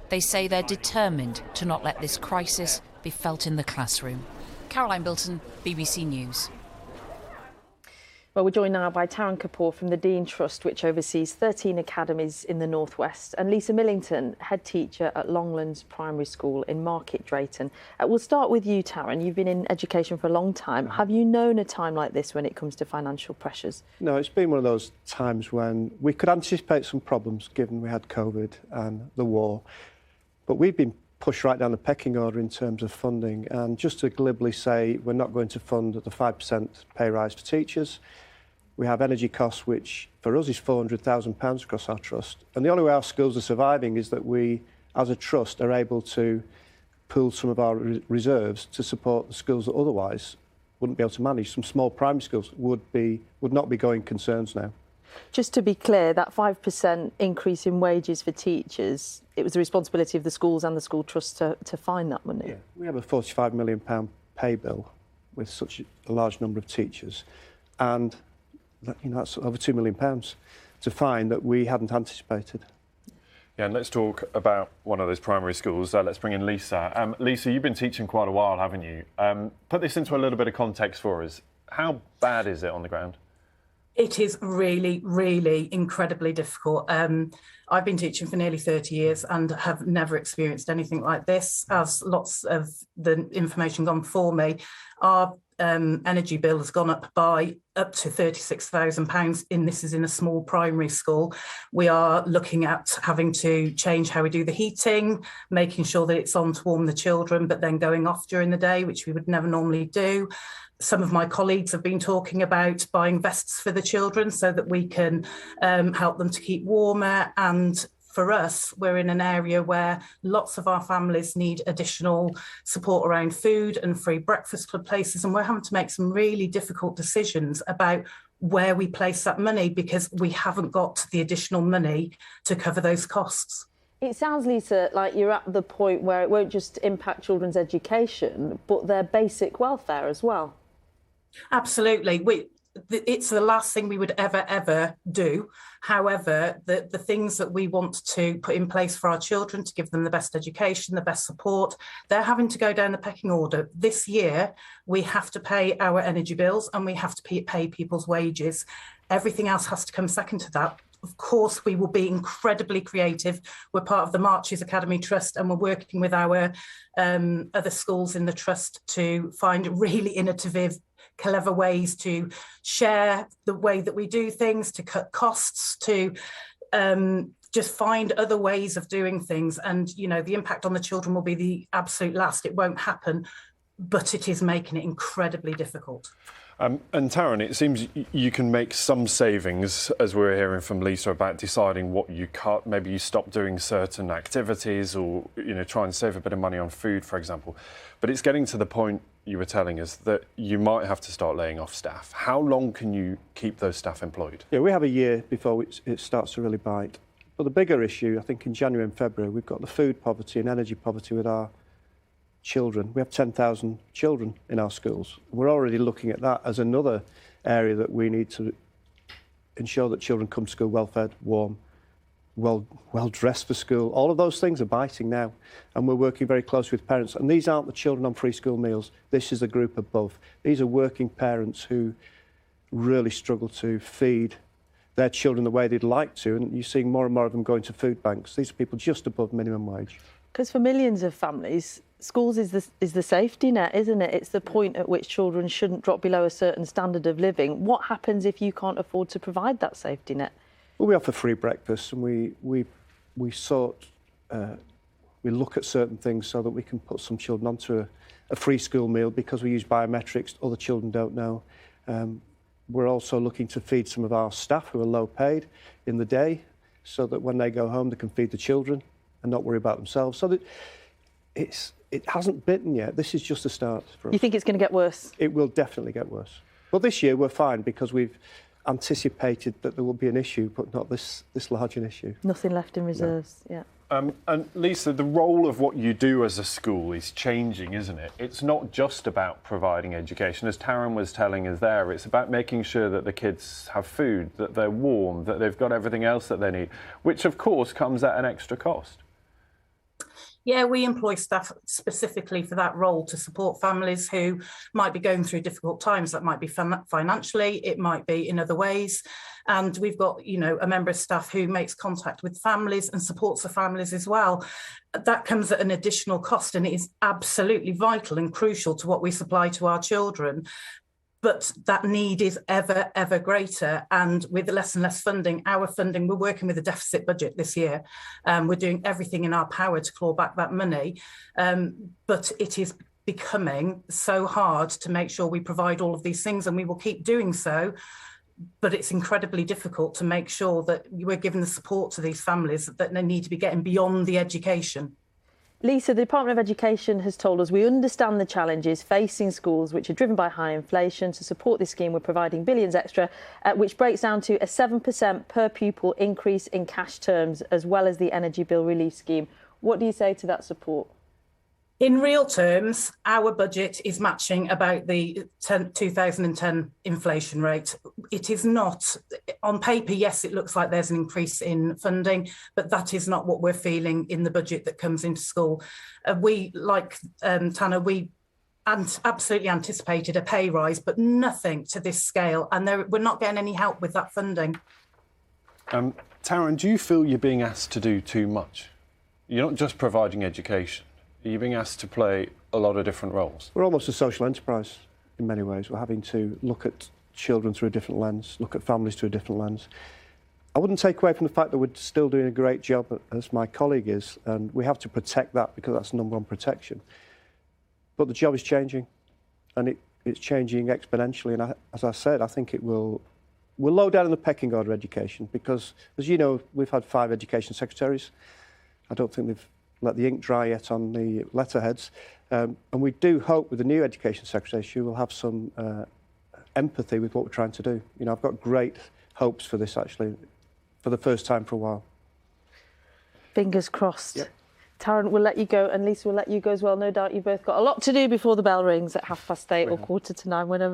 They say they're determined to not let this crisis be felt in the classroom. Caroline Bilton, BBC News. Well, we're joined now by Taryn Kapoor from the Dean Trust, which oversees 13 academies in the North West, and Lisa Millington, head teacher at Longlands Primary School in Market Drayton. We'll start with you, Taryn. You've been in education for a long time. Have you known a time like this when it comes to financial pressures? No, it's been one of those times when we could anticipate some problems, given we had COVID and the war. But we've been pushed right down the pecking order in terms of funding. And just to glibly say, we're not going to fund the 5% pay rise for teachers. We have energy costs, which for us is £400,000 across our trust. And the only way our schools are surviving is that we, as a trust, are able to pool some of our reserves to support the schools that otherwise wouldn't be able to manage. Some small primary schools would not be going concerns now. Just to be clear, that 5% increase in wages for teachers, it was the responsibility of the schools and the school trust to find that money? Yeah, we have a £45 million pay bill with such a large number of teachers. And that's over £2 million to find that we hadn't anticipated. Yeah, and let's talk about one of those primary schools. Let's bring in Lisa. Lisa, you've been teaching quite a while, haven't you? Put this into a little bit of context for us. How bad is it on the ground? It is really, really incredibly difficult. I've been teaching for nearly 30 years and have never experienced anything like this. As lots of the information gone before me, our energy bill has gone up by up to £36,000. This is in a small primary school. We are looking at having to change how we do the heating, making sure that it's on to warm the children, but then going off during the day, which we would never normally do. Some of my colleagues have been talking about buying vests for the children so that we can help them to keep warmer. And for us, we're in an area where lots of our families need additional support around food and free breakfast club places. And we're having to make some really difficult decisions about where we place that money because we haven't got the additional money to cover those costs. It sounds, Lisa, like you're at the point where it won't just impact children's education, but their basic welfare as well. Absolutely. It's the last thing we would ever do. However, the things that we want to put in place for our children to give them the best education, the best support, they're having to go down the pecking order. This year, we have to pay our energy bills and we have to pay people's wages. Everything else has to come second to that. Of course, we will be incredibly creative. We're part of the Marches Academy Trust and we're working with our other schools in the Trust to find really innovative, clever ways to share the way that we do things, to cut costs, to just find other ways of doing things. And, the impact on the children will be the absolute last. It won't happen, but it is making it incredibly difficult. And Taryn, it seems you can make some savings, as we were hearing from Lisa, about deciding what you cut. Maybe you stop doing certain activities or, try and save a bit of money on food, for example. But it's getting to the point you were telling us that you might have to start laying off staff. How long can you keep those staff employed? Yeah, we have a year before it starts to really bite. But the bigger issue, I think in January and February, we've got the food poverty and energy poverty with our children. We have 10,000 children in our schools. We're already looking at that as another area that we need to ensure that children come to school well-fed, warm, well-dressed for school. All of those things are biting now, and we're working very closely with parents. And these aren't the children on free school meals. This is a group above. These are working parents who really struggle to feed their children the way they'd like to, and you're seeing more and more of them going to food banks. These are people just above minimum wage. Because for millions of families, schools is the safety net, isn't it? It's the point at which children shouldn't drop below a certain standard of living. What happens if you can't afford to provide that safety net? Well, we offer free breakfast, and we look at certain things so that we can put some children onto a free school meal because we use biometrics other children don't know. We're also looking to feed some of our staff who are low paid in the day so that when they go home they can feed the children and not worry about themselves. So that it hasn't bitten yet. This is just a start for us. You think it's going to get worse? It will definitely get worse. But this year we're fine because we've anticipated that there will be an issue, but not this large an issue. Nothing left in reserves, no. Yeah. And Lisa, the role of what you do as a school is changing, isn't it? It's not just about providing education. As Taryn was telling us there, it's about making sure that the kids have food, that they're warm, that they've got everything else that they need, which of course comes at an extra cost. Yeah, we employ staff specifically for that role to support families who might be going through difficult times. That might be financially, it might be in other ways. And we've got, you know, a member of staff who makes contact with families and supports the families as well. That comes at an additional cost, and it is absolutely vital and crucial to what we supply to our children. But that need is ever, ever greater. And with less and less funding, we're working with a deficit budget this year. We're doing everything in our power to claw back that money. But it is becoming so hard to make sure we provide all of these things, and we will keep doing so. But it's incredibly difficult to make sure that we're giving the support to these families that they need to be getting beyond the education. Lisa, the Department of Education has told us we understand the challenges facing schools which are driven by high inflation. To support this scheme, we're providing billions extra, which breaks down to a 7% per pupil increase in cash terms, as well as the energy bill relief scheme. What do you say to that support? In real terms, our budget is matching about the 2010 inflation rate. It is not, on paper, yes, it looks like there's an increase in funding, but that is not what we're feeling in the budget that comes into school. We, like Tanner, we absolutely anticipated a pay rise, but nothing to this scale, and we're not getting any help with that funding. Taryn, do you feel you're being asked to do too much? You're not just providing education. You're being asked to play a lot of different roles. We're almost a social enterprise in many ways. We're having to look at children through a different lens, look at families through a different lens. I wouldn't take away from the fact that we're still doing a great job, as my colleague is, and we have to protect that because that's number one protection. But the job is changing, and it's changing exponentially. And as I said, I think we're low down in the pecking order education because, as you know, we've had 5 education secretaries. I don't think they've let the ink dry yet on the letterheads. And we do hope with the new Education Secretary, she will have some empathy with what we're trying to do. You know, I've got great hopes for this, actually, for the first time for a while. Fingers crossed. Yep. Taryn, we'll let you go, and Lisa will let you go as well. No doubt you've both got a lot to do before the bell rings at 8:30 or 8:45, whenever.